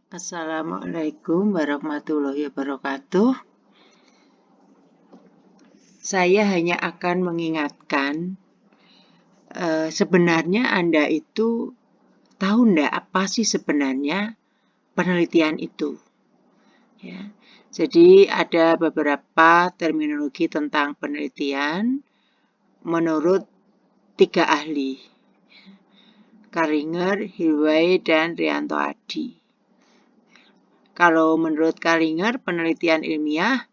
Assalamualaikum warahmatullahi wabarakatuh. Saya hanya akan mengingatkan, sebenarnya Anda itu tahu enggak apa sih sebenarnya penelitian itu? Ya. Jadi ada beberapa terminologi tentang penelitian menurut 3 ahli, Karinger, Hilway, dan Rianto Adi. Kalau menurut Karinger, penelitian ilmiah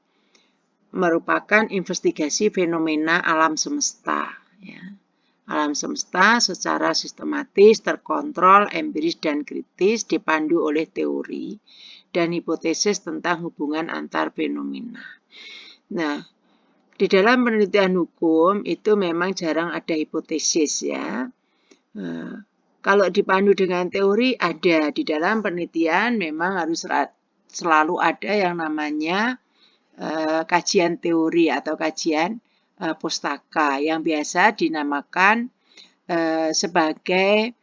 merupakan investigasi fenomena alam semesta. Ya. Alam semesta secara sistematis, terkontrol, empiris, dan kritis dipandu oleh teori dan hipotesis tentang hubungan antar fenomena. Nah, di dalam penelitian hukum itu memang jarang ada hipotesis ya. Kalau dipandu dengan teori ada. Di dalam penelitian memang harus selalu ada yang namanya kajian teori atau kajian pustaka yang biasa dinamakan sebagai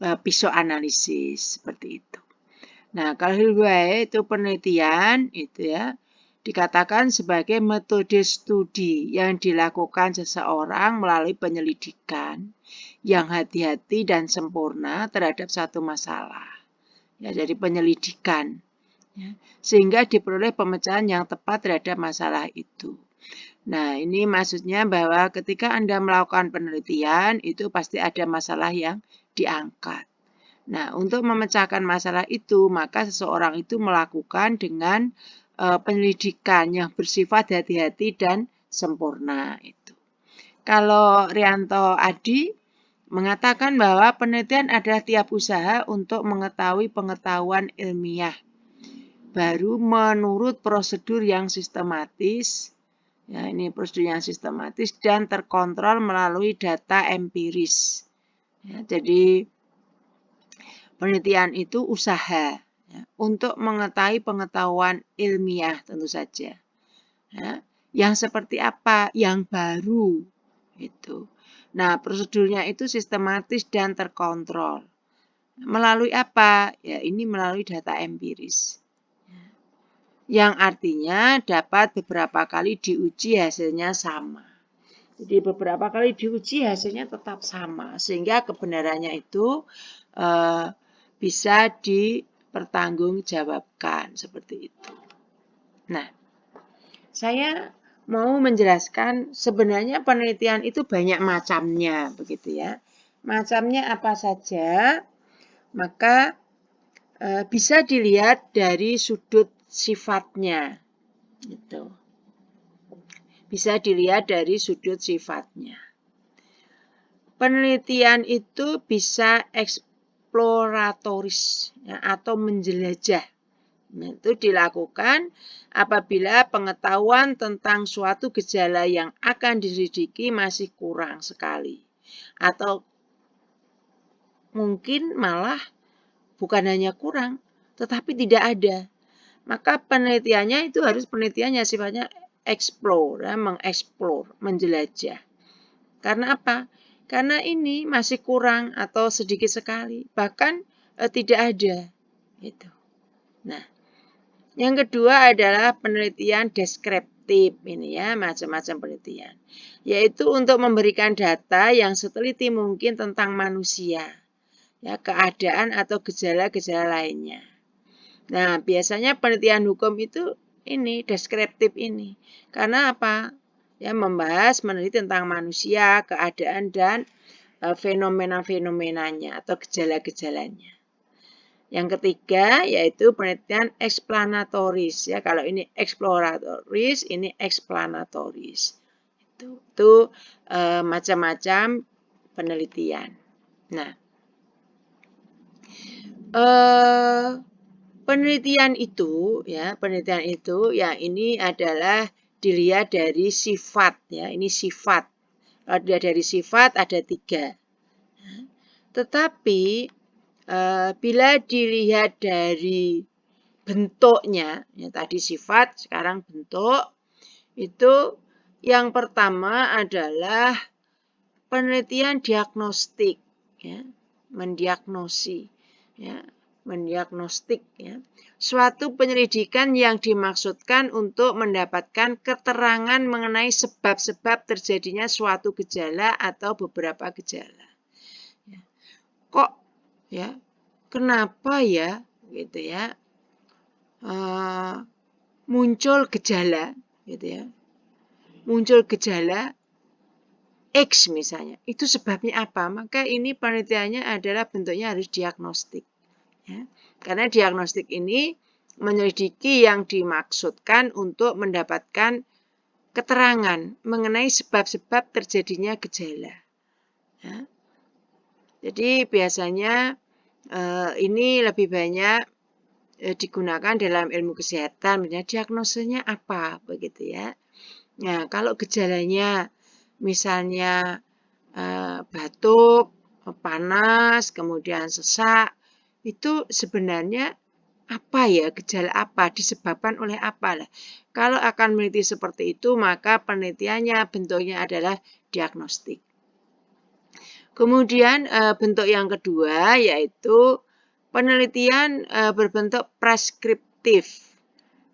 psikoanalisis seperti itu. Nah, kalau Hilway itu penelitian itu ya dikatakan sebagai metode studi yang dilakukan seseorang melalui penyelidikan yang hati-hati dan sempurna terhadap satu masalah. Ya, jadi penyelidikan. Ya, sehingga diperoleh pemecahan yang tepat terhadap masalah itu. Nah, ini maksudnya bahwa ketika Anda melakukan penelitian, itu pasti ada masalah yang diangkat. Nah, untuk memecahkan masalah itu, maka seseorang itu melakukan dengan penyelidikan yang bersifat hati-hati dan sempurna itu. Kalau Rianto Adi mengatakan bahwa penelitian adalah tiap usaha untuk mengetahui pengetahuan ilmiah baru menurut prosedur yang sistematis. Ya, ini prosedur yang sistematis dan terkontrol melalui data empiris. Ya, jadi penelitian itu usaha ya, untuk mengetahui pengetahuan ilmiah tentu saja. Ya, yang seperti apa? Yang baru. Itu. Nah, prosedurnya itu sistematis dan terkontrol. Melalui apa? Ya, ini melalui data empiris. Yang artinya dapat beberapa kali diuji hasilnya sama. Jadi beberapa kali diuji hasilnya tetap sama sehingga kebenarannya itu bisa dipertanggungjawabkan seperti itu. Nah, saya mau menjelaskan sebenarnya penelitian itu banyak macamnya begitu ya. Macamnya apa saja? Maka bisa dilihat dari sudut sifatnya. Gitu. Bisa dilihat dari sudut sifatnya. Penelitian itu bisa eksploratoris ya, atau menjelajah. Nah, itu dilakukan apabila pengetahuan tentang suatu gejala yang akan diselidiki masih kurang sekali. Atau mungkin malah bukan hanya kurang, tetapi tidak ada. Maka penelitiannya itu harus penelitiannya sifatnya explore, ya, mengeksplor, menjelajah. Karena apa? Karena ini masih kurang atau sedikit sekali, bahkan tidak ada. Gitu. Nah, yang kedua adalah penelitian deskriptif ini ya, macam-macam penelitian. Yaitu untuk memberikan data yang seteliti mungkin tentang manusia, ya, keadaan atau gejala-gejala lainnya. Nah, biasanya penelitian hukum itu ini, deskriptif ini. Karena apa? Ya, membahas, meneliti tentang manusia, keadaan, dan fenomena-fenomenanya atau gejala-gejalanya. Yang ketiga, yaitu penelitian eksplanatoris. Ya, kalau ini eksploratoris, ini eksplanatoris. Itu macam-macam penelitian. Nah, penelitian itu ya ini adalah dilihat dari sifat ya, ini sifat. Kalau dilihat dari sifat ada 3. Tetapi bila dilihat dari bentuknya, ya tadi sifat, sekarang bentuk, itu yang pertama adalah penelitian diagnostik, ya, mendiagnosi, ya. mendiagnostik ya. Suatu penyelidikan yang dimaksudkan untuk mendapatkan keterangan mengenai sebab-sebab terjadinya suatu gejala atau beberapa gejala. Kok ya? Kenapa ya? Gitu ya. Muncul gejala gitu ya. Muncul gejala X misalnya. Itu sebabnya apa? Maka ini penelitiannya adalah bentuknya harus diagnostik. Ya. Karena diagnostik ini menyelidiki yang dimaksudkan untuk mendapatkan keterangan mengenai sebab-sebab terjadinya gejala. Ya. Jadi biasanya ini lebih banyak digunakan dalam ilmu kesehatan, misalnya diagnosanya apa, begitu ya. Nah, kalau gejalanya misalnya batuk, panas, kemudian sesak, itu sebenarnya apa ya, gejala apa, disebabkan oleh apa lah. Kalau akan meneliti seperti itu, maka penelitiannya bentuknya adalah diagnostik. Kemudian bentuk yang kedua yaitu penelitian berbentuk preskriptif,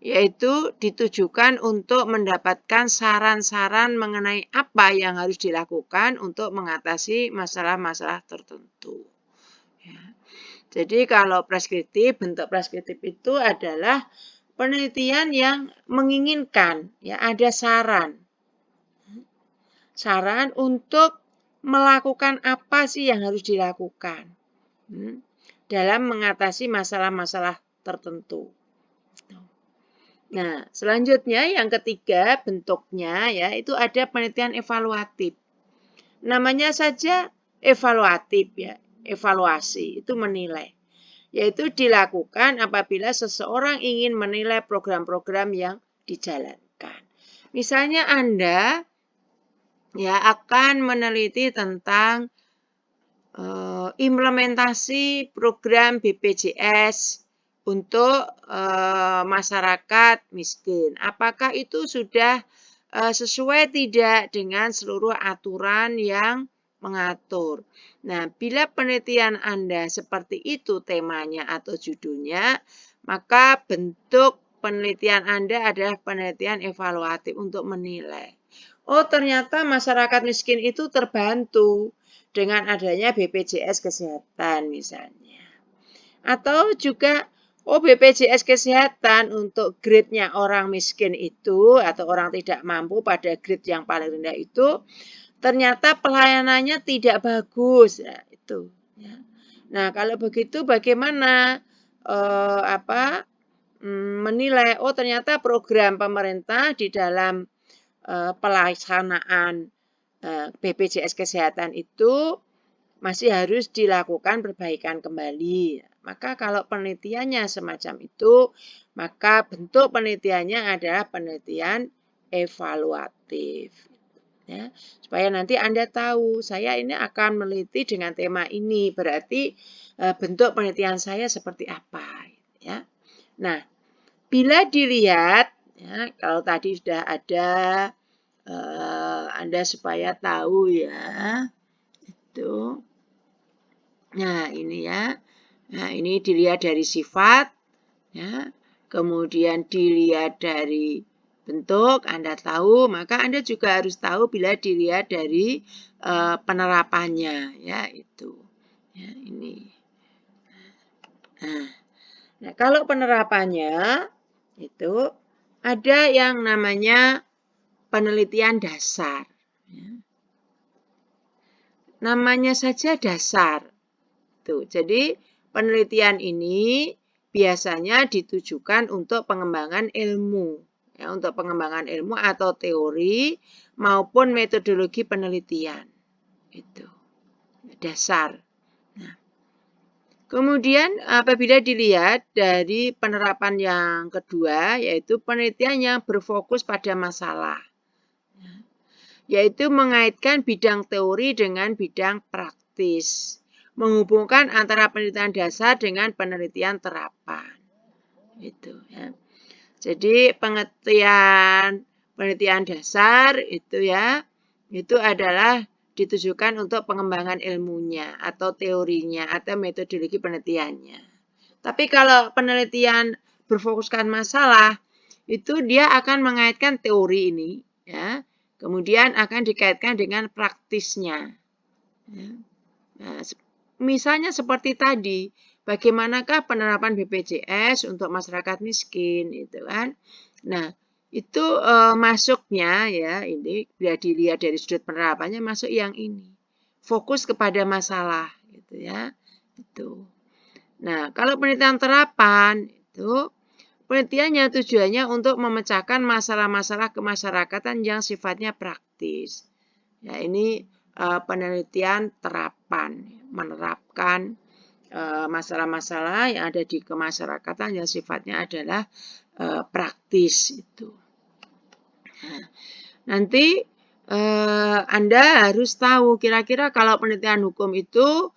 yaitu ditujukan untuk mendapatkan saran-saran mengenai apa yang harus dilakukan untuk mengatasi masalah-masalah tertentu. Ya. Jadi kalau preskriptif, bentuk preskriptif itu adalah penelitian yang menginginkan, ya ada saran. Saran untuk melakukan apa sih yang harus dilakukan dalam mengatasi masalah-masalah tertentu. Nah, selanjutnya yang ketiga bentuknya ya itu ada penelitian evaluatif. Namanya saja evaluatif ya, evaluasi itu menilai. Yaitu dilakukan apabila seseorang ingin menilai program-program yang dijalankan. Misalnya Anda ya akan meneliti tentang implementasi program BPJS untuk masyarakat miskin. Apakah itu sudah sesuai tidak dengan seluruh aturan yang mengatur? Nah, bila penelitian Anda seperti itu temanya atau judulnya, maka bentuk penelitian Anda adalah penelitian evaluatif untuk menilai. Oh, ternyata masyarakat miskin itu terbantu dengan adanya BPJS Kesehatan misalnya. Atau juga BPJS Kesehatan untuk grade-nya orang miskin itu atau orang tidak mampu pada grade yang paling rendah itu ternyata pelayanannya tidak bagus. Nah, itu ya. Nah, kalau begitu bagaimana menilai ternyata program pemerintah di dalam pelaksanaan BPJS Kesehatan itu masih harus dilakukan perbaikan kembali. Maka kalau penelitiannya semacam itu, maka bentuk penelitiannya adalah penelitian evaluatif. Ya, supaya nanti Anda tahu, saya ini akan meneliti dengan tema ini, berarti bentuk penelitian saya seperti apa. Ya. Nah, bila dilihat, ya, kalau tadi sudah ada, Anda supaya tahu ya, itu. Nah, ini ya. Nah, ini dilihat dari sifat, ya. Kemudian dilihat dari bentuk, Anda tahu, maka Anda juga harus tahu bila dilihat dari penerapannya, ya itu. Ya, ini. Nah, kalau penerapannya itu ada yang namanya penelitian dasar. Ya. Namanya saja dasar. Tuh, jadi penelitian ini biasanya ditujukan untuk pengembangan ilmu, ya, untuk pengembangan ilmu atau teori maupun metodologi penelitian. Itu dasar. Nah, kemudian apabila dilihat dari penerapan yang kedua, yaitu penelitian yang berfokus pada masalah, yaitu mengaitkan bidang teori dengan bidang praktis. Menghubungkan antara penelitian dasar dengan penelitian terapan. Itu ya. Jadi penelitian dasar itu ya, itu adalah ditujukan untuk pengembangan ilmunya atau teorinya atau metodologi penelitiannya. Tapi kalau penelitian berfokuskan masalah, itu dia akan mengaitkan teori ini, ya, kemudian akan dikaitkan dengan praktisnya. Ya. Nah, misalnya seperti tadi, bagaimanakah penerapan BPJS untuk masyarakat miskin, itu kan? Nah, itu masuknya ya ini bila dilihat dari sudut penerapannya masuk yang ini, fokus kepada masalah, gitu ya, itu. Nah, kalau penelitian terapan itu penelitiannya tujuannya untuk memecahkan masalah-masalah kemasyarakatan yang sifatnya praktis. Ya, ini penelitian terapan, menerapkan masalah-masalah yang ada di kemasyarakatan yang sifatnya adalah praktis itu. Nah, nanti Anda harus tahu kira-kira kalau penelitian hukum itu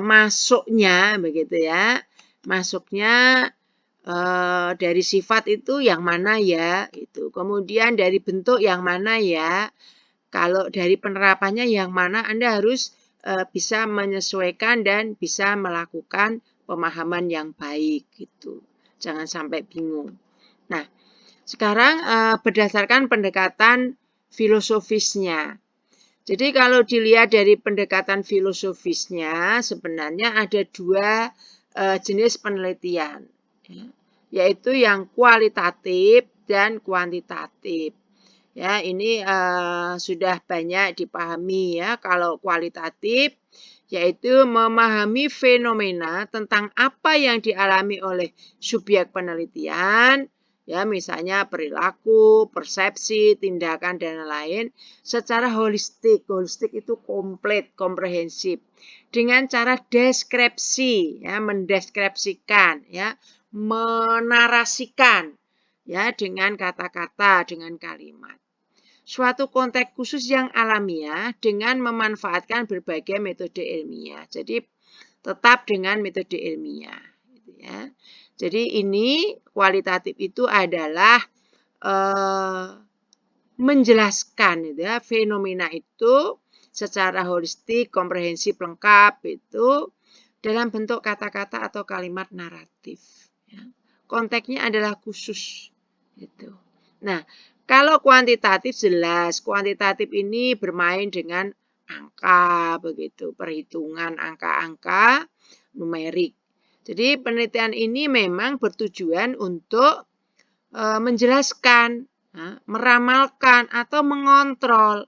masuknya begitu ya, masuknya dari sifat itu yang mana ya, itu. Kemudian dari bentuk yang mana ya. Kalau dari penerapannya yang mana Anda harus bisa menyesuaikan dan bisa melakukan pemahaman yang baik gitu. Jangan sampai bingung. Nah, sekarang berdasarkan pendekatan filosofisnya. Jadi kalau dilihat dari pendekatan filosofisnya sebenarnya ada dua jenis penelitian, yaitu yang kualitatif dan kuantitatif. Ya, ini sudah banyak dipahami ya. Kalau kualitatif yaitu memahami fenomena tentang apa yang dialami oleh subjek penelitian, ya misalnya perilaku, persepsi, tindakan dan lain secara holistik. Holistik itu komplit, komprehensif dengan cara deskripsi, ya mendeskripsikan, ya menarasikan, ya dengan kata-kata, dengan kalimat. Suatu konteks khusus yang alamiah dengan memanfaatkan berbagai metode ilmiah. Jadi tetap dengan metode ilmiah. Gitu ya. Jadi ini kualitatif itu adalah menjelaskan gitu ya, fenomena itu secara holistik, komprehensif, lengkap itu dalam bentuk kata-kata atau kalimat naratif. Ya. Konteksnya adalah khusus. Gitu. Nah, kalau kuantitatif jelas, kuantitatif ini bermain dengan angka begitu, perhitungan angka-angka numerik. Jadi penelitian ini memang bertujuan untuk menjelaskan, meramalkan atau mengontrol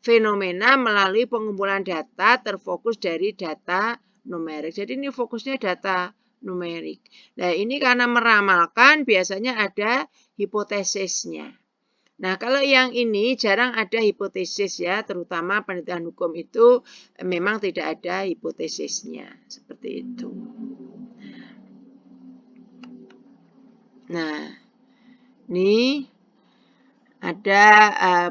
fenomena melalui pengumpulan data terfokus dari data numerik. Jadi ini fokusnya data numerik. Nah, ini karena meramalkan biasanya ada hipotesisnya. Nah, kalau yang ini jarang ada hipotesis ya, terutama penelitian hukum itu memang tidak ada hipotesisnya, seperti itu. Nah, ini ada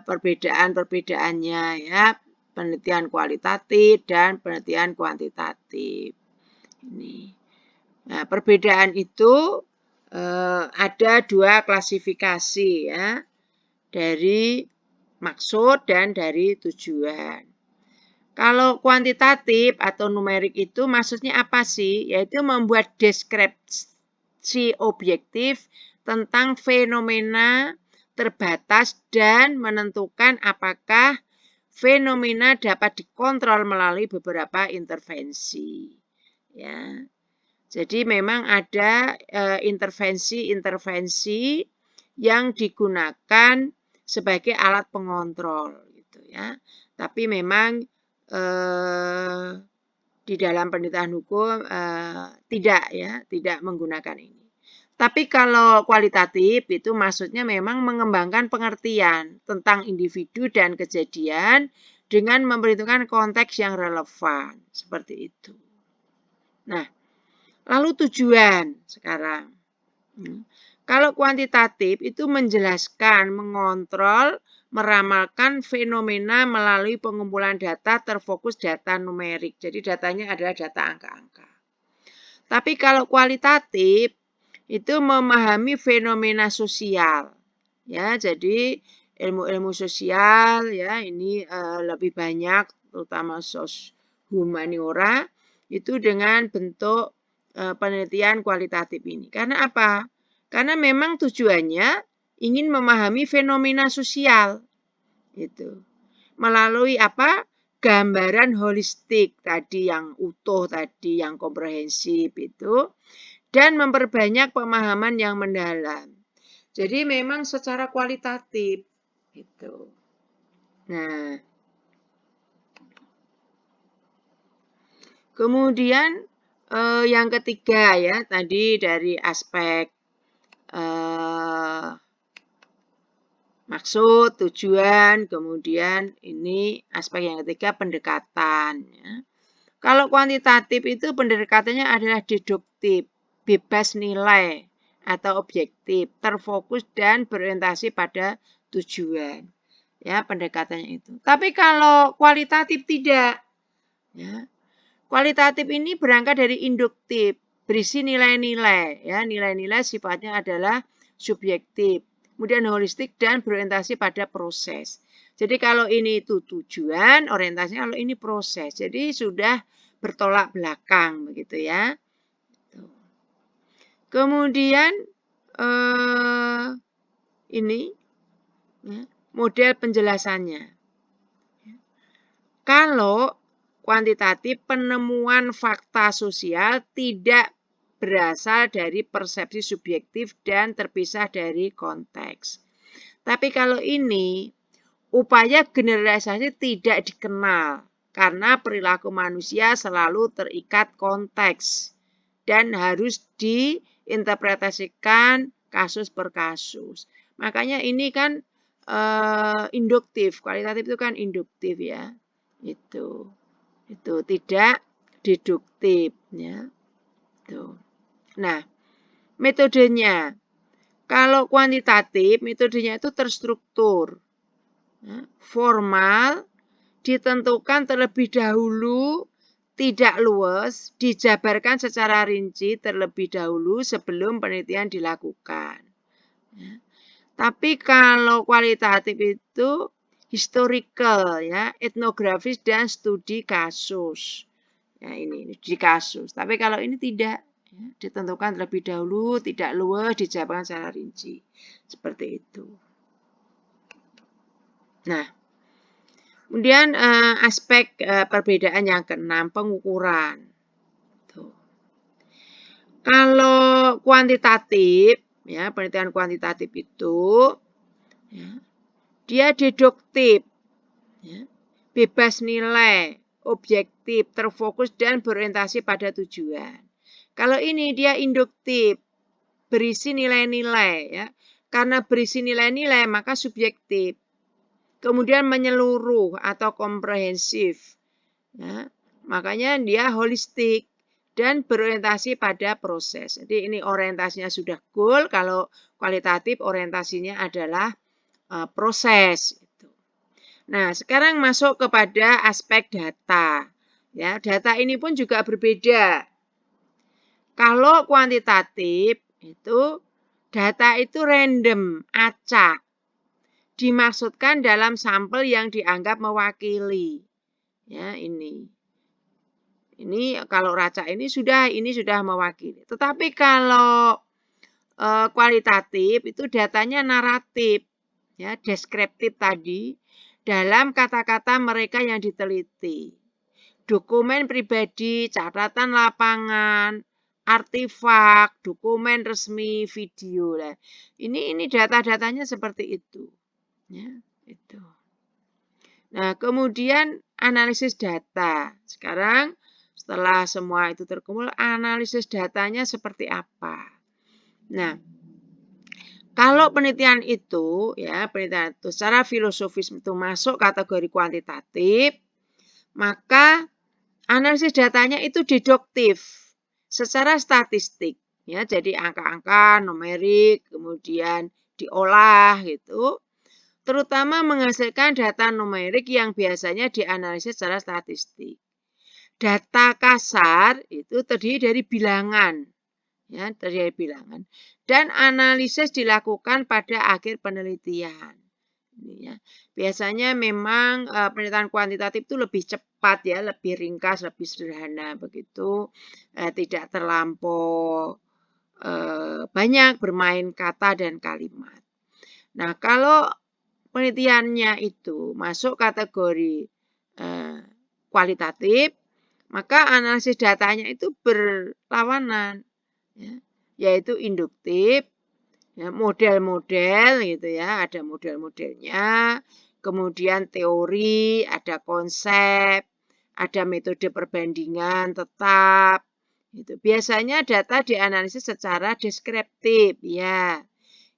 perbedaan-perbedaannya ya, penelitian kualitatif dan penelitian kuantitatif. Ini. Nah, perbedaan itu ada dua klasifikasi ya, dari maksud dan dari tujuan. Kalau kuantitatif atau numerik itu maksudnya apa sih? Yaitu membuat deskripsi objektif tentang fenomena terbatas dan menentukan apakah fenomena dapat dikontrol melalui beberapa intervensi. Ya. Jadi memang ada intervensi-intervensi yang digunakan sebagai alat pengontrol gitu ya. Tapi memang di dalam penelitian hukum tidak menggunakan ini. Tapi kalau kualitatif itu maksudnya memang mengembangkan pengertian tentang individu dan kejadian dengan memperhitungkan konteks yang relevan seperti itu. Nah, lalu tujuan sekarang. Kalau kuantitatif itu menjelaskan, mengontrol, meramalkan fenomena melalui pengumpulan data terfokus data numerik. Jadi datanya adalah data angka-angka. Tapi kalau kualitatif itu memahami fenomena sosial. Ya, jadi ilmu-ilmu sosial ya ini lebih banyak terutama humaniora itu dengan bentuk penelitian kualitatif ini. Karena apa? Karena memang tujuannya ingin memahami fenomena sosial itu melalui apa? Gambaran holistik tadi yang utuh tadi, yang komprehensif itu, dan memperbanyak pemahaman yang mendalam. Jadi memang secara kualitatif itu. Nah, kemudian yang ketiga ya tadi dari aspek maksud, tujuan, kemudian ini aspek yang ketiga pendekatan. Ya. Kalau kuantitatif itu pendekatannya adalah deduktif, bebas nilai atau objektif, terfokus dan berorientasi pada tujuan. Ya, pendekatannya itu. Tapi kalau kualitatif tidak. Ya. Kualitatif ini berangkat dari induktif, berisi nilai-nilai. Ya, nilai-nilai sifatnya adalah subjektif, kemudian holistik dan berorientasi pada proses. Jadi kalau ini itu tujuan, orientasinya kalau ini proses. Jadi sudah bertolak belakang begitu ya. Kemudian ini ya, model penjelasannya. Kalau kuantitatif penemuan fakta sosial tidak berasal dari persepsi subjektif dan terpisah dari konteks. Tapi kalau ini upaya generalisasi tidak dikenal karena perilaku manusia selalu terikat konteks dan harus diinterpretasikan kasus per kasus. Makanya ini kan induktif, kualitatif itu kan induktif ya. Itu tidak deduktif ya. Tuh. Nah, metodenya kalau kuantitatif metodenya itu terstruktur, ya, formal, ditentukan terlebih dahulu, tidak luas, dijabarkan secara rinci terlebih dahulu sebelum penelitian dilakukan. Ya. Tapi kalau kualitatif itu historical, ya, etnografis dan studi kasus. Ya, ini studi kasus. Tapi kalau ini tidak, ya, ditentukan terlebih dahulu, tidak luas, dijabarkan secara rinci. Seperti itu. Nah, kemudian aspek perbedaan yang keenam, pengukuran. Tuh. Kalau kuantitatif, ya, penelitian kuantitatif itu, ya, dia deduktif, ya, bebas nilai, objektif, terfokus, dan berorientasi pada tujuan. Kalau ini dia induktif, berisi nilai-nilai. Ya. Karena berisi nilai-nilai, maka subjektif. Kemudian menyeluruh atau komprehensif. Ya. Makanya dia holistik dan berorientasi pada proses. Jadi ini orientasinya sudah goal, kalau kualitatif orientasinya adalah proses. Nah, sekarang masuk kepada aspek data. Ya, data ini pun juga berbeda. Kalau kuantitatif itu data itu random, acak. Dimaksudkan dalam sampel yang dianggap mewakili. Ya, ini. Ini kalau racak ini sudah mewakili. Tetapi kalau kualitatif itu datanya naratif, ya, deskriptif tadi dalam kata-kata mereka yang diteliti. Dokumen pribadi, catatan lapangan, artefak, dokumen resmi, video. Ini data-datanya seperti itu. Ya, itu. Nah, kemudian analisis data. Sekarang setelah semua itu terkumpul, analisis datanya seperti apa? Nah, kalau penelitian itu, ya, penelitian itu secara filosofis itu masuk kategori kuantitatif, maka analisis datanya itu deduktif secara statistik, ya, jadi angka-angka, numerik, kemudian diolah gitu, terutama menghasilkan data numerik yang biasanya dianalisis secara statistik. Data kasar itu terdiri dari bilangan, ya, terdiri dari bilangan, dan analisis dilakukan pada akhir penelitian. Ini ya. Biasanya memang penelitian kuantitatif itu lebih cepat ya, lebih ringkas, lebih sederhana begitu, tidak terlampau banyak bermain kata dan kalimat. Nah, kalau penelitiannya itu masuk kategori kualitatif, maka analisis datanya itu berlawanan, ya, yaitu induktif, ya, model-model gitu ya, ada model-modelnya, kemudian teori, ada konsep, ada metode perbandingan tetap. Gitu. Biasanya data dianalisis secara deskriptif, ya,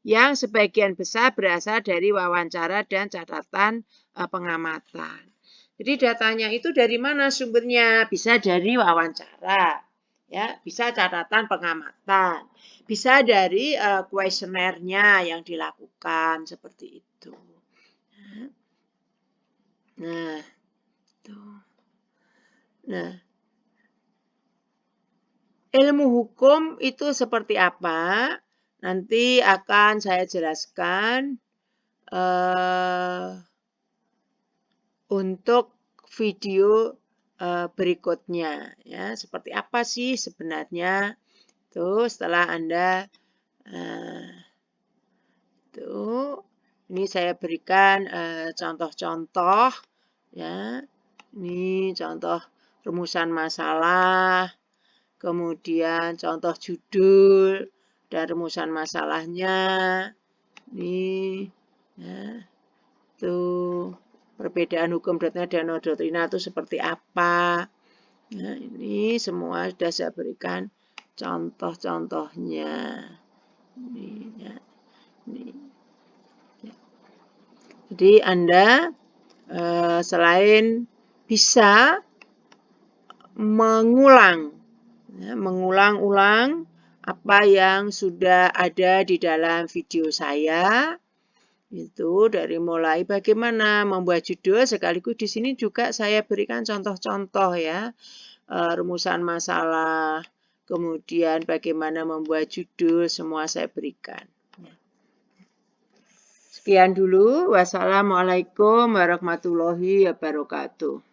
yang sebagian besar berasal dari wawancara dan catatan pengamatan. Jadi datanya itu dari mana sumbernya? Bisa dari wawancara, ya, bisa catatan pengamatan, bisa dari kuesionernya yang dilakukan seperti itu. Nah, tuh. Nah, ilmu hukum itu seperti apa? Nanti akan saya jelaskan untuk video berikutnya. Ya, seperti apa sih sebenarnya? Tuh, setelah Anda tuh, ini saya berikan contoh-contoh, ya. Ini contoh rumusan masalah. Kemudian contoh judul dan rumusan masalahnya. Ini, ya, tuh perbedaan hukum doktrina dan non-doktrina itu seperti apa. Nah, ini semua sudah saya berikan contoh-contohnya. Ini, ya. Ini, ya. Jadi Anda selain bisa mengulang-ulang apa yang sudah ada di dalam video saya, itu dari mulai bagaimana membuat judul, sekaligus di sini juga saya berikan contoh-contoh ya, rumusan masalah, kemudian bagaimana membuat judul, semua saya berikan. Sekian dulu. Wassalamualaikum warahmatullahi wabarakatuh.